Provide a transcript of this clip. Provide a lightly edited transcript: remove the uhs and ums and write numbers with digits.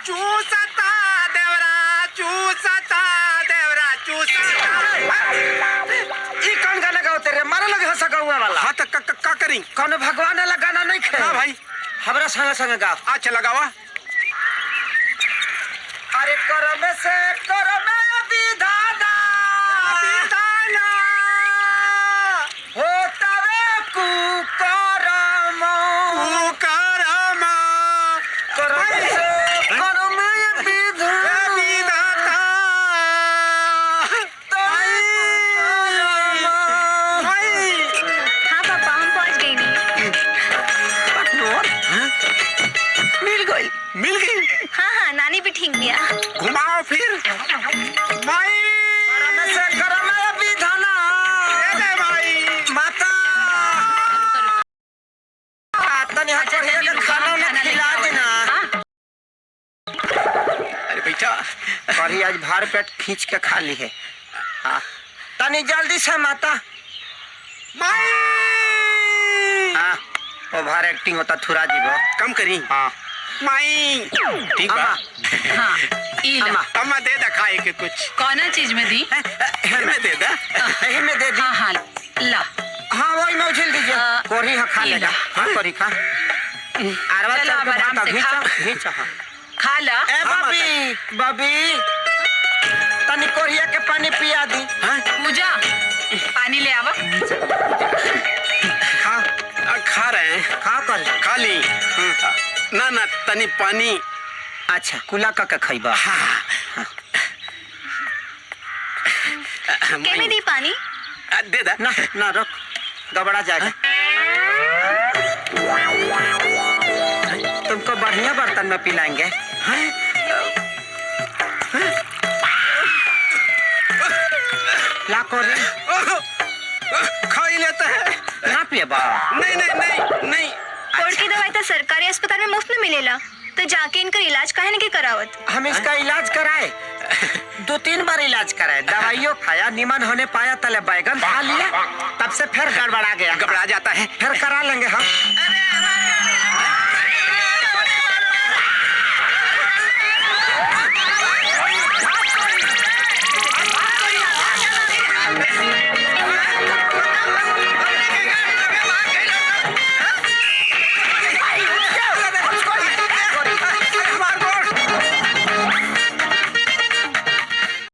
चूसता देवरा चूसता देवरा चूसता। ये कौन गाना गाओ तेरे मारे लगे हंसा गाऊंगा वाला। हाँ तो का करी कौन भगवान वाला गाना नहीं खे। हाँ भाई हमरा संग संग गाओ। अच्छा लगावा। अरे करम से करम विधाना विधाना होता रे कुकरम कुकरम करम से करम विधाना विधाता हाँ पापा हम पहुंच गए नहीं। मिल गई। हाँ हाँ नानी भी ठीक दिया। घुमाओ फिर माई करम से करम विधाना दे भाई माता तनी हाथ चढ़िया के खाना में खिला देना। अरे बेटा करी आज भार पेट खींच के खा ली है। हाँ तनी जल्दी से माता। माई हाँ वो भार एक्टिंग होता थुरा जीवो। कम करी। हाँ माई ठीक बा। हाँ इला अम्मा दे दा खाए के कुछ। कौना चीज में दी? में दे दा। यही में दे दी। हाँ हाँ ला हाँ वही में उछल दीजिए। कोरी हाँ खा ये लेगा। ला। हाँ कोरी खा। अरवा चलो, चल अब के आराम भाता से घींचा खाओ। घींचा। हाँ खा ला। ए बबी बबी तनी कोरिया के पानी पिया दी। हाँ पूजा पानी ले आवा। खा खा रहे हैं। खा कर खा ली। ना ना तनी पानी। अच्छा कुला का खइबा। के में दी पानी? दे दा। ना ना रुक गबड़ा जाएगा। तुमको बढ़िया बर्तन में पिलाएंगे। ला कोरी खा ही लेता है। ना पिए बा। नहीं नहीं नहीं नहीं। कोर्ट की दवाई तो सरकारी अस्पताल में मुफ्त में मिलेला तो जाके इनका इलाज काहे नहीं करावत? हम इसका इलाज कराए 2-3 बार इलाज कराए दवाइयों खाया निमन होने पाया तले बैगन खा लिया तब से फिर गड़बड़ा गया। घबरा जाता है। फिर करा लेंगे हम।